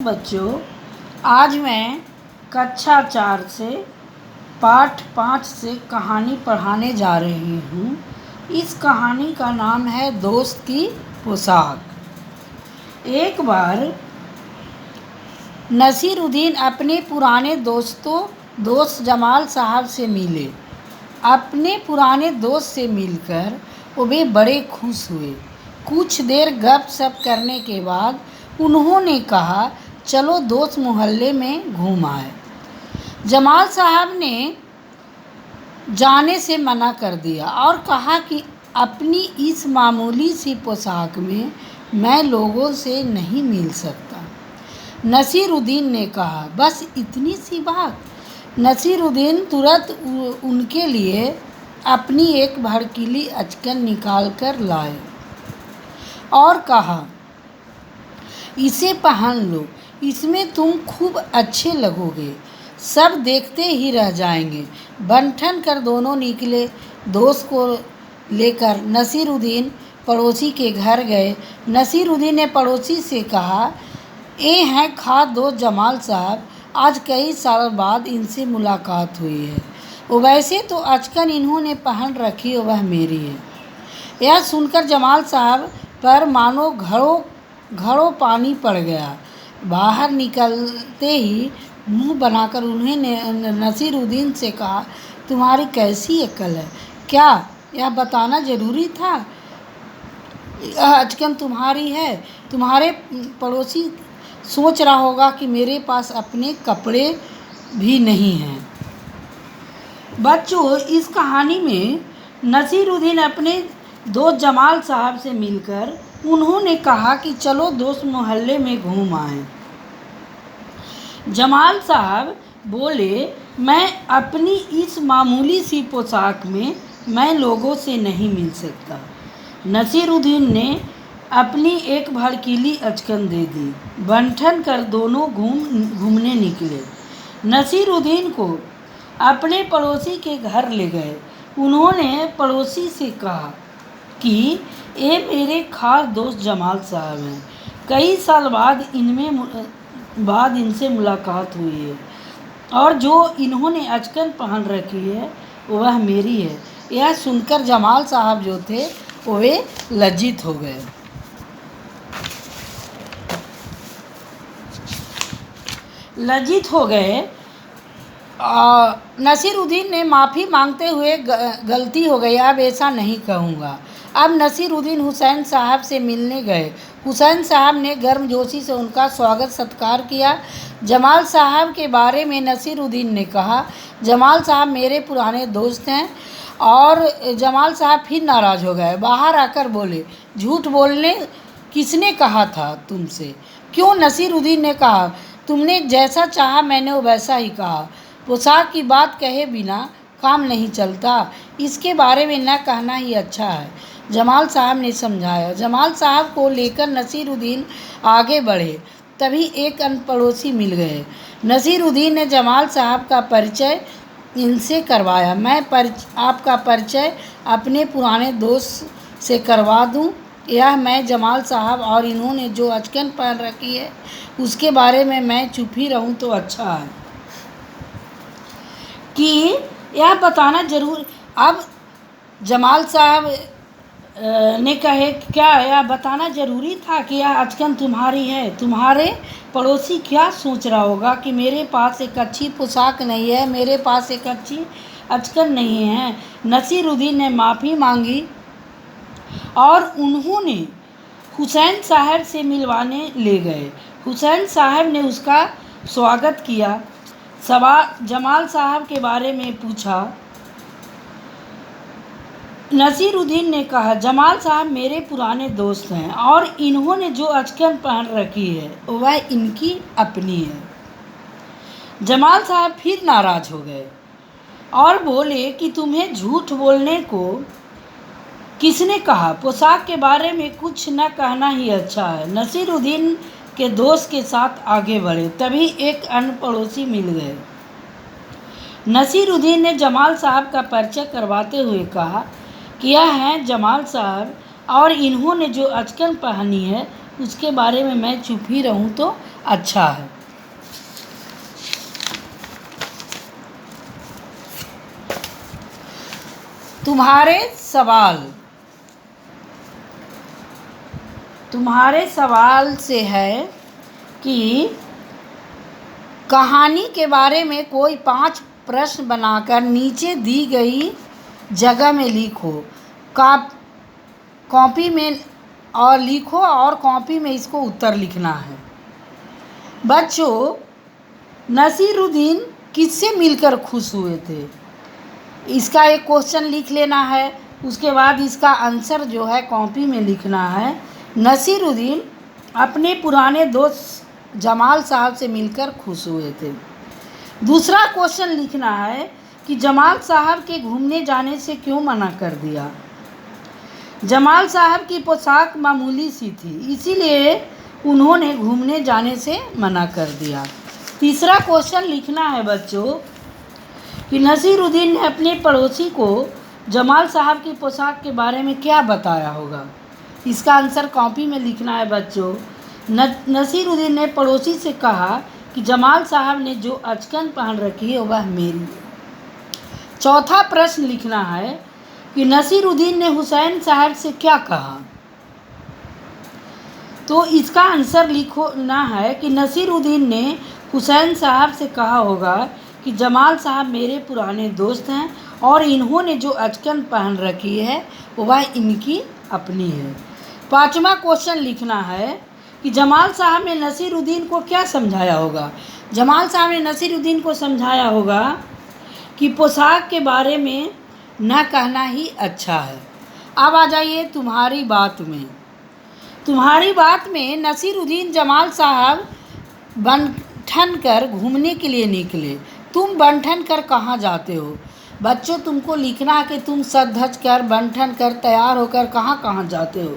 बच्चों, आज मैं कक्षा 4 से पाठ 5 से कहानी पढ़ाने जा रही हूँ। इस कहानी का नाम है दोस्त की पोशाक। एक बार नसीरुद्दीन अपने पुराने दोस्त जमाल साहब से मिले। अपने पुराने दोस्त से मिलकर वे बड़े खुश हुए। कुछ देर गपशप करने के बाद उन्होंने कहा, चलो दोस्त मोहल्ले में घूम आए। जमाल साहब ने जाने से मना कर दिया और कहा कि अपनी इस मामूली सी पोशाक में मैं लोगों से नहीं मिल सकता। नसीरुद्दीन ने कहा, बस इतनी सी बात। नसीरुद्दीन तुरंत उनके लिए अपनी एक भड़कीली अचकन निकाल कर लाए और कहा, इसे पहन लो, इसमें तुम खूब अच्छे लगोगे, सब देखते ही रह जाएंगे। बन-ठन कर दोनों निकले। दोस्त को लेकर नसीरुद्दीन पड़ोसी के घर गए। नसीरुद्दीन ने पड़ोसी से कहा, ये हैं खास दोस्त जमाल साहब, आज कई साल बाद इनसे मुलाकात हुई है। वैसे तो अचकन इन्होंने पहन रखी है, वह मेरी है। यह सुनकर जमाल साहब पर मानो घड़ों पानी पड़ गया। बाहर निकलते ही मुंह बनाकर उन्होंने नसीरुद्दीन से कहा, तुम्हारी कैसी अक्ल है? क्या यह बताना ज़रूरी था? यह अचकन तुम्हारी है। तुम्हारे पड़ोसी सोच रहा होगा कि मेरे पास अपने कपड़े भी नहीं हैं। बच्चों, इस कहानी में नसीरुद्दीन अपने दोस्त जमाल साहब से मिलकर उन्होंने कहा कि चलो दोस्त मोहल्ले में घूम आए। जमाल साहब बोले, मैं अपनी इस मामूली सी पोशाक में मैं लोगों से नहीं मिल सकता। नसीरुद्दीन ने अपनी एक भड़कीली अचकन दे दी। बन-ठन कर दोनों घूमने निकले। नसीरुद्दीन को अपने पड़ोसी के घर ले गए। उन्होंने पड़ोसी से कहा कि ये मेरे खास दोस्त जमाल साहब हैं। कई साल बाद इनसे मुलाकात हुई है और जो इन्होंने अचकन पहन रखी है वह मेरी है। यह सुनकर जमाल साहब जो थे वे लज्जित हो गए। नसीरुद्दीन ने माफ़ी मांगते हुए, गलती हो गई, अब ऐसा नहीं कहूँगा। अब नसीरुद्दीन हुसैन साहब से मिलने गए। हुसैन साहब ने गर्मजोशी से उनका स्वागत सत्कार किया। जमाल साहब के बारे में नसीरुद्दीन ने कहा, जमाल साहब मेरे पुराने दोस्त हैं। और जमाल साहब फिर नाराज़ हो गए। बाहर आकर बोले, झूठ बोलने किसने कहा था तुमसे? क्यों? नसीरुद्दीन ने कहा, तुमने जैसा चाहा मैंने वैसा ही कहा। पोशाक की बात कहे बिना काम नहीं चलता, इसके बारे में न कहना ही अच्छा है, जमाल साहब ने समझाया। जमाल साहब को लेकर नसीरुद्दीन आगे बढ़े। तभी एक अन्य पड़ोसी मिल गए। नसीरुद्दीन ने जमाल साहब का परिचय इनसे करवाया। मैं आपका परिचय अपने पुराने दोस्त से करवा दूं? यह मैं जमाल साहब, और इन्होंने जो अचकन पहन रखी है उसके बारे में मैं चुप ही रहूं तो अच्छा है कि यह बताना जरूर। अब जमाल साहब ने कहे, क्या यह बताना ज़रूरी था कि यह अचकन तुम्हारी है? तुम्हारे पड़ोसी क्या सोच रहा होगा कि मेरे पास एक अच्छी पोशाक नहीं है, मेरे पास एक अच्छी अचकन नहीं है। नसीरुद्दीन ने माफ़ी मांगी और उन्होंने हुसैन साहब से मिलवाने ले गए। हुसैन साहब ने उसका स्वागत किया। जमाल साहब के बारे में पूछा। नसीरुद्दीन ने कहा, जमाल साहब मेरे पुराने दोस्त हैं और इन्होंने जो अचकन पहन रखी है वह इनकी अपनी है। जमाल साहब फिर नाराज़ हो गए और बोले कि तुम्हें झूठ बोलने को किसने कहा? पोशाक के बारे में कुछ न कहना ही अच्छा है। नसीरुद्दीन के दोस्त के साथ आगे बढ़े। तभी एक अन्य पड़ोसी मिल गए। नसीरुद्दीन ने जमाल साहब का परिचय करवाते हुए कहा कि यह हैं जमाल साहब और इन्होंने जो अचकन पहनी है उसके बारे में मैं चुप ही रहूं तो अच्छा है। तुम्हारे सवाल से है कि कहानी के बारे में कोई 5 प्रश्न बनाकर नीचे दी गई जगह में लिखो। कॉपी में और लिखो और कॉपी में इसको उत्तर लिखना है। बच्चों, नसीरुद्दीन किससे मिलकर खुश हुए थे? इसका एक क्वेश्चन लिख लेना है, उसके बाद इसका आंसर जो है कॉपी में लिखना है। नसीरुद्दीन अपने पुराने दोस्त जमाल साहब से मिलकर खुश हुए थे। दूसरा क्वेश्चन लिखना है कि जमाल साहब के घूमने जाने से क्यों मना कर दिया। जमाल साहब की पोशाक मामूली सी थी, इसीलिए उन्होंने घूमने जाने से मना कर दिया। तीसरा क्वेश्चन लिखना है बच्चों कि नसीरुद्दीन ने अपने पड़ोसी को जमाल साहब की पोशाक के बारे में क्या बताया होगा। इसका आंसर कॉपी में लिखना है बच्चों। नसीरुद्दीन ने पड़ोसी से कहा कि जमाल साहब ने जो अचकन पहन रखी है वह मेरी है। चौथा प्रश्न लिखना है कि नसीरुद्दीन ने हुसैन साहब से क्या कहा। तो इसका आंसर लिखना है कि नसीरुद्दीन ने हुसैन साहब से कहा होगा कि जमाल साहब मेरे पुराने दोस्त हैं और इन्होंने जो अचकन पहन रखी है वह इनकी अपनी है। पांचवा क्वेश्चन लिखना है कि जमाल साहब ने नसीरुद्दीन को क्या समझाया होगा। जमाल साहब ने नसीरुद्दीन को समझाया होगा कि पोशाक के बारे में न कहना ही अच्छा है। अब आ जाइए तुम्हारी बात में। तुम्हारी बात में नसीरुद्दीन जमाल साहब बन ठन कर घूमने के लिए निकले। तुम बन ठन कर कहाँ जाते हो? बच्चों, तुमको लिखना है कि तुम सज धज कर बन ठन कर तैयार होकर कहाँ कहाँ जाते हो।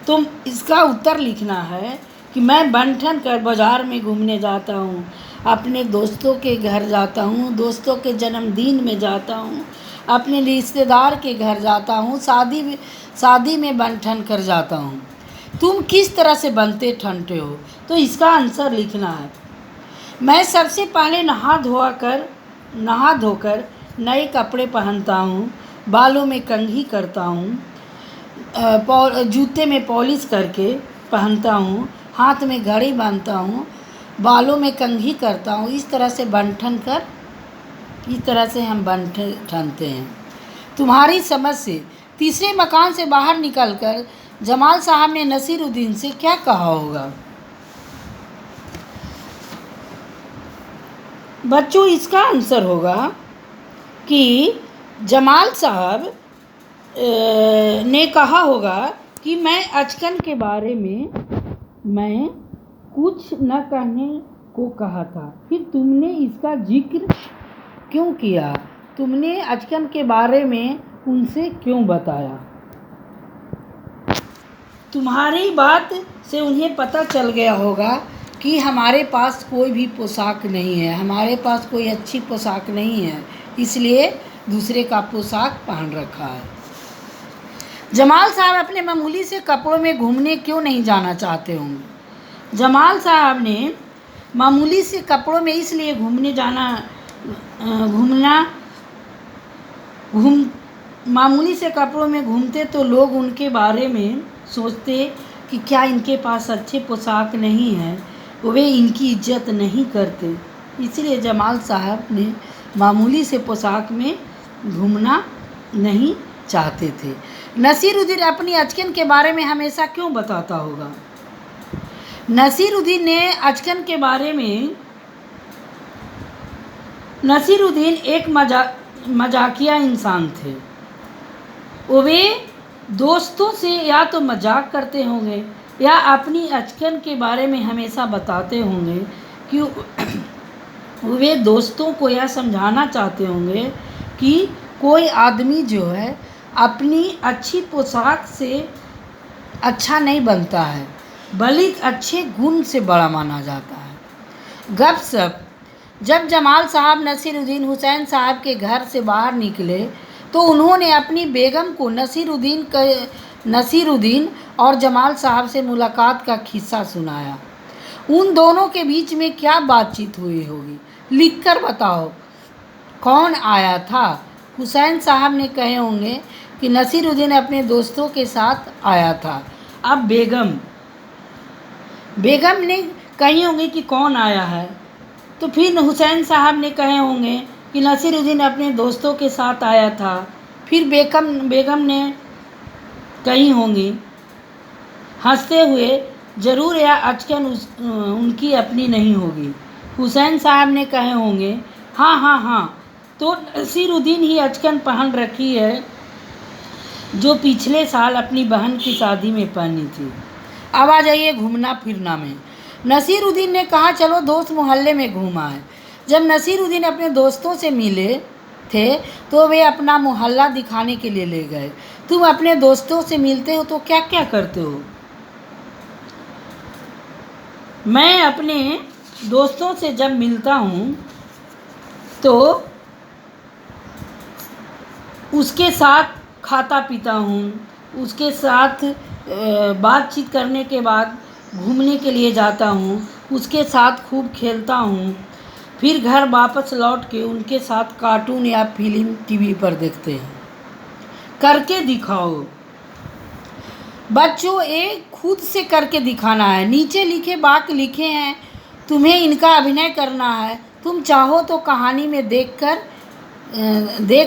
तुम इसका उत्तर लिखना है कि मैं बन ठन कर बाज़ार में घूमने जाता हूँ, अपने दोस्तों के घर जाता हूँ, दोस्तों के जन्मदिन में जाता हूँ, अपने रिश्तेदार के घर जाता हूँ, शादी में बन ठन कर जाता हूँ। तुम किस तरह से बनते ठनते हो? तो इसका आंसर लिखना है, मैं सबसे पहले नहा धोकर नए कपड़े पहनता हूँ, बालों में कंघी करता हूँ, जूते में पॉलिश करके पहनता हूँ, हाथ में घड़ी बांधता हूँ, बालों में कंघी करता हूँ। इस तरह से हम बन ठनते हैं। तुम्हारी समझ से तीसरे मकान से बाहर निकलकर जमाल साहब ने नसीरुद्दीन से क्या कहा होगा। बच्चों, इसका आंसर होगा कि जमाल साहब ने कहा होगा कि मैं अचकन के बारे में मैं कुछ न कहने को कहा था, फिर तुमने इसका जिक्र क्यों किया? तुमने अचकन के बारे में उनसे क्यों बताया? तुम्हारी बात से उन्हें पता चल गया होगा कि हमारे पास कोई भी पोशाक नहीं है, हमारे पास कोई अच्छी पोशाक नहीं है, इसलिए दूसरे का पोशाक पहन रखा है। जमाल साहब अपने मामूली से कपड़ों में घूमने क्यों नहीं जाना चाहते होंगे? जमाल साहब ने मामूली से कपड़ों में इसलिए मामूली से कपड़ों में घूमते तो लोग उनके बारे में सोचते कि क्या इनके पास अच्छे पोशाक नहीं है, वे इनकी इज्जत नहीं करते, इसलिए जमाल साहब ने मामूली से पोशाक में घूमना नहीं चाहते थे। नसीरुद्दीन अपनी अचकन के बारे में हमेशा क्यों बताता होगा? नसीरुद्दीन एक मजाकिया इंसान थे। वे दोस्तों से या तो मजाक करते होंगे या अपनी अचकन के बारे में हमेशा बताते होंगे कि वे दोस्तों को यह समझाना चाहते होंगे कि कोई आदमी जो है अपनी अच्छी पोशाक से अच्छा नहीं बनता है, बल्कि अच्छे गुण से बड़ा माना जाता है। गपशप। जब जमाल साहब नसीरुद्दीन हुसैन साहब के घर से बाहर निकले तो उन्होंने अपनी बेगम को नसीरुद्दीन और जमाल साहब से मुलाकात का किस्सा सुनाया। उन दोनों के बीच में क्या बातचीत हुई होगी, लिखकर बताओ। कौन आया था? हुसैन साहब ने कहे होंगे कि नसीरुद्दीन अपने दोस्तों के साथ आया था। अब बेगम ने कही होंगी कि कौन आया है, तो फिर हुसैन साहब ने कहे होंगे कि नसीरुद्दीन अपने दोस्तों के साथ आया था। फिर बेगम ने कही होंगी हंसते हुए, ज़रूर यह अचकन उनकी अपनी नहीं होगी। हुसैन साहब ने कहे होंगे हाँ हाँ हाँ, तो नसीरुद्दीन ही अचकन पहन रखी है जो पिछले साल अपनी बहन की शादी में पहनी थी। अब आ जाइए घूमना फिरना में। नसीरुद्दीन ने कहा चलो दोस्त मोहल्ले में घूम आए। जब नसीरुद्दीन अपने दोस्तों से मिले थे तो वे अपना मोहल्ला दिखाने के लिए ले गए। तुम अपने दोस्तों से मिलते हो तो क्या क्या करते हो? मैं अपने दोस्तों से जब मिलता हूँ तो उसके साथ खाता पीता हूँ, उसके साथ बातचीत करने के बाद घूमने के लिए जाता हूँ, उसके साथ खूब खेलता हूँ, फिर घर वापस लौट के उनके साथ कार्टून या फिल्म टीवी पर देखते हैं। करके दिखाओ बच्चों, एक खुद से करके दिखाना है। नीचे लिखे वाक्य लिखे हैं, तुम्हें इनका अभिनय करना है। तुम चाहो तो कहानी में देख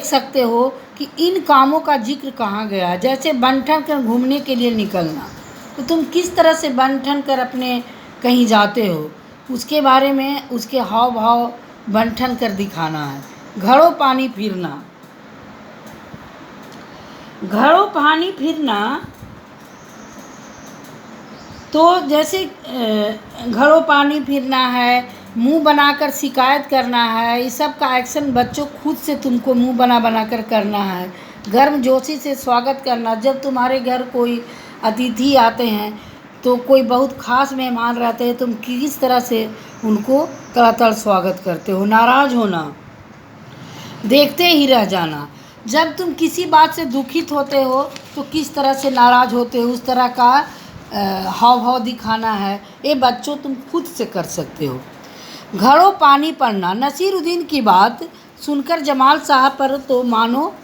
सकते हो कि इन कामों का जिक्र कहाँ गया। जैसे बन ठन कर घूमने के लिए निकलना, तो तुम किस तरह से बन ठन कर अपने कहीं जाते हो, उसके बारे में उसके हाव भाव बन ठन कर दिखाना है। घड़ों पानी फिरना, घड़ों पानी फिरना तो जैसे घड़ों पानी फिरना है, मुंह बनाकर शिकायत करना है, इस सब का एक्शन बच्चों खुद से तुमको मुंह बना कर करना है। गर्मजोशी से स्वागत करना, जब तुम्हारे घर कोई अतिथि आते हैं तो कोई बहुत ख़ास मेहमान रहते हैं, तुम किस तरह से उनको तड़ातड़ स्वागत करते हो। नाराज़ होना, देखते ही रह जाना, जब तुम किसी बात से दुखित होते हो तो किस तरह से नाराज़ होते हो, उस तरह का हाव भाव दिखाना है। ये बच्चों तुम खुद से कर सकते हो। घड़ों पानी पड़ना, नसीरुद्दीन की बात सुनकर जमाल साहब पर तो मानो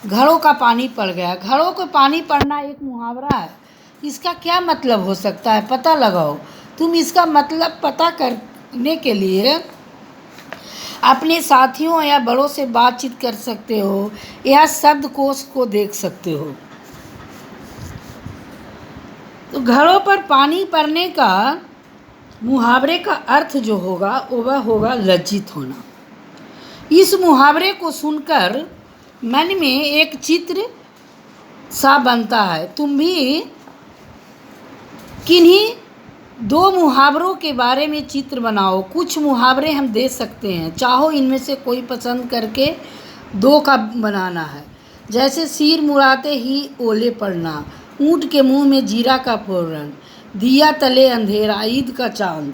घड़ों का पानी पड़ गया। घड़ों को पानी पड़ना एक मुहावरा है, इसका क्या मतलब हो सकता है पता लगाओ। तुम इसका मतलब पता करने के लिए अपने साथियों या बड़ों से बातचीत कर सकते हो या शब्दकोश को देख सकते हो। तो घड़ों पर पानी पड़ने का मुहावरे का अर्थ जो होगा वह होगा लज्जित होना। इस मुहावरे को सुनकर मन में एक चित्र सा बनता है। तुम भी किन्हीं दो मुहावरों के बारे में चित्र बनाओ। कुछ मुहावरे हम दे सकते हैं, चाहो इनमें से कोई पसंद करके दो का बनाना है। जैसे सिर मुड़ाते ही ओले पड़ना, ऊँट के मुंह में जीरा का फोड़न, दिया तले अंधेरा, ईद का चांद।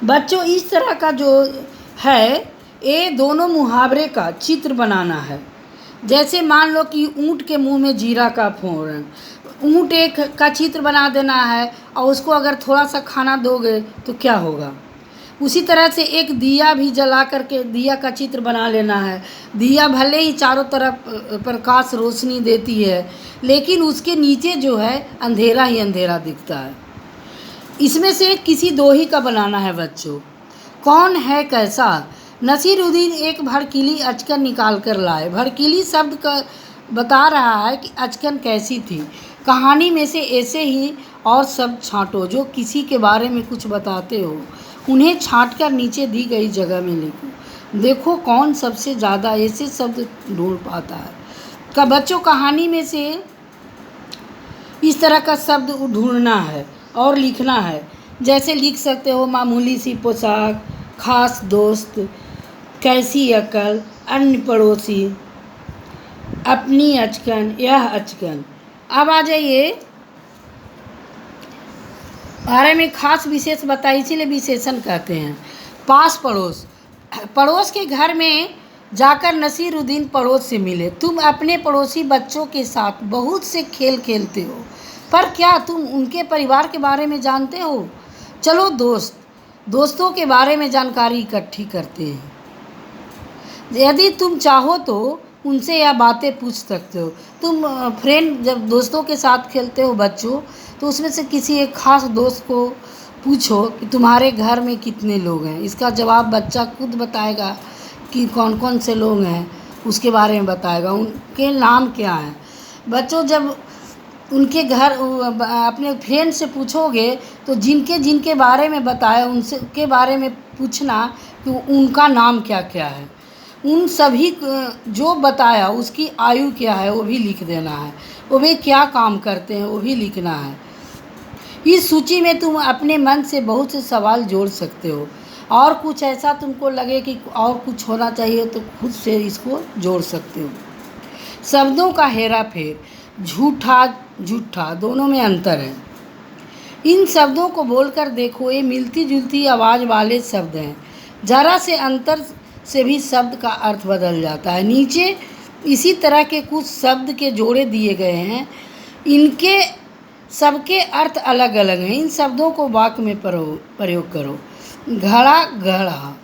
बच्चों इस तरह का जो है ये दोनों मुहावरे का चित्र बनाना है। जैसे मान लो कि ऊँट के मुंह में जीरा का फोड़न, ऊँट एक का चित्र बना देना है और उसको अगर थोड़ा सा खाना दोगे तो क्या होगा। उसी तरह से एक दिया भी जला करके दिया का चित्र बना लेना है। दिया भले ही चारों तरफ प्रकाश रोशनी देती है, लेकिन उसके नीचे जो है अंधेरा ही अंधेरा दिखता है। इसमें से किसी दो ही का बनाना है बच्चों। कौन है कैसा? नसीरुद्दीन एक भड़कीली अचकन निकाल कर लाए। भड़कीली शब्द का बता रहा है कि अचकन कैसी थी। कहानी में से ऐसे ही और शब्द छांटो जो किसी के बारे में कुछ बताते हो, उन्हें छांटकर नीचे दी गई जगह में लिखो। देखो कौन सबसे ज़्यादा ऐसे शब्द ढूंढ पाता है। का बच्चों कहानी में से इस तरह का शब्द ढूंढना है और लिखना है। जैसे लिख सकते हो मामूली सी पोशाक, खास दोस्त, कैसी अकल, अन्य पड़ोसी, अपनी अचकन, यह अचकन। अब आ जाइए बारे में खास विशेष बताइए, इसीलिए विशेषण कहते हैं। पास पड़ोस, पड़ोस के घर में जाकर नसीरुद्दीन पड़ोस से मिले। तुम अपने पड़ोसी बच्चों के साथ बहुत से खेल खेलते हो। पर क्या तुम उनके परिवार के बारे में जानते हो? चलो दोस्तों के बारे में जानकारी इकट्ठी करते हैं। यदि तुम चाहो तो उनसे यह बातें पूछ सकते हो। तुम फ्रेंड जब दोस्तों के साथ खेलते हो बच्चों, तो उसमें से किसी एक खास दोस्त को पूछो कि तुम्हारे घर में कितने लोग हैं। इसका जवाब बच्चा खुद बताएगा कि कौन कौन से लोग हैं, उसके बारे में बताएगा, उनके नाम क्या हैं। बच्चों जब उनके घर अपने फ्रेंड से पूछोगे तो जिनके जिनके बारे में बताया उनसे के बारे में पूछना कि उनका नाम क्या क्या है। उन सभी जो बताया उसकी आयु क्या है वो भी लिख देना है, वो वे क्या काम करते हैं वो भी लिखना है। इस सूची में तुम अपने मन से बहुत से सवाल जोड़ सकते हो, और कुछ ऐसा तुमको लगे कि और कुछ होना चाहिए तो खुद से इसको जोड़ सकते हो। शब्दों का हेरा फेर, झूठा झूठा दोनों में अंतर है। इन शब्दों को बोलकर देखो, ये मिलती जुलती आवाज़ वाले शब्द हैं। जरा से अंतर से भी शब्द का अर्थ बदल जाता है। नीचे इसी तरह के कुछ शब्द के जोड़े दिए गए हैं, इनके सबके अर्थ अलग अलग हैं। इन शब्दों को वाक्य में प्रयोग करो। घड़ा गढ़ा,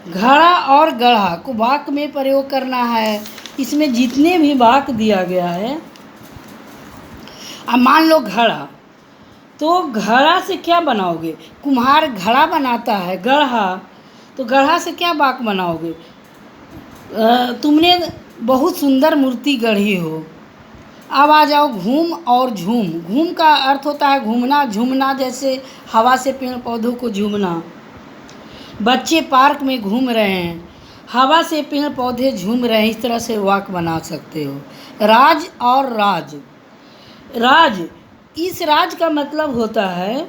घड़ा और गढ़ा को वाक्य में प्रयोग करना है। इसमें जितने भी वाक्य दिया गया है, अब मान लो घड़ा, तो घड़ा से क्या बनाओगे? कुम्हार घड़ा बनाता है। गढ़ा, तो गढ़ा से क्या वाक्य बनाओगे? तुमने बहुत सुंदर मूर्ति गढ़ी हो। अब आ जाओ घूम और झूम। घूम का अर्थ होता है घूमना, झूमना, जैसे हवा से पेड़ पौधों को झूमना। बच्चे पार्क में घूम रहे हैं, हवा से पेड़ पौधे झूम रहे हैं। इस तरह से वाक्य बना सकते हो। राज और राज, राज, इस राज का मतलब होता है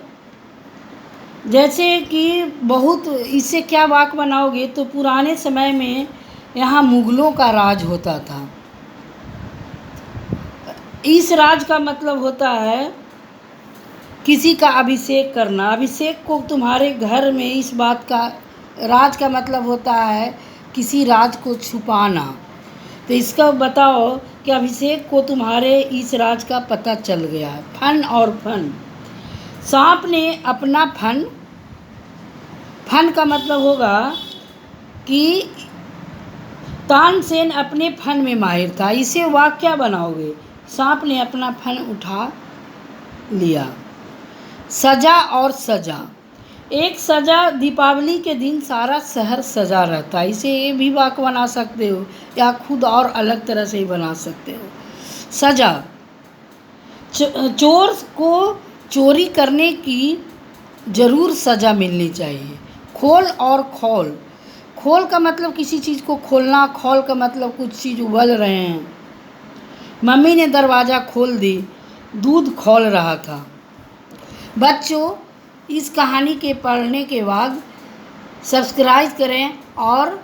जैसे कि बहुत, इससे क्या वाक्य बनाओगे? तो पुराने समय में यहाँ मुगलों का राज होता था। इस राज का मतलब होता है किसी का अभिषेक करना। अभिषेक को तुम्हारे घर में, इस बात का राज का मतलब होता है किसी राज को छुपाना। तो इसका बताओ कि अभिषेक को तुम्हारे इस राज का पता चल गया है। फन और फन, सांप ने अपना फन, फन का मतलब होगा कि तानसेन अपने फन में माहिर था। इसे वाक्य क्या बनाओगे? सांप ने अपना फन उठा लिया। सजा और सजा, एक सजा, दीपावली के दिन सारा शहर सजा रहता है। इसे ये भी वाक्य बना सकते हो, या खुद और अलग तरह से ही बना सकते हो। सजा, चोर को चोरी करने की ज़रूर सज़ा मिलनी चाहिए। खोल और खौल, खोल का मतलब किसी चीज़ को खोलना, खौल का मतलब कुछ चीज़ उबल रहे हैं। मम्मी ने दरवाज़ा खोल दी, दूध खौल रहा था। बच्चों, इस कहानी के पढ़ने के बाद सब्सक्राइब करें और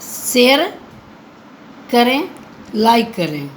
शेयर करें, लाइक करें।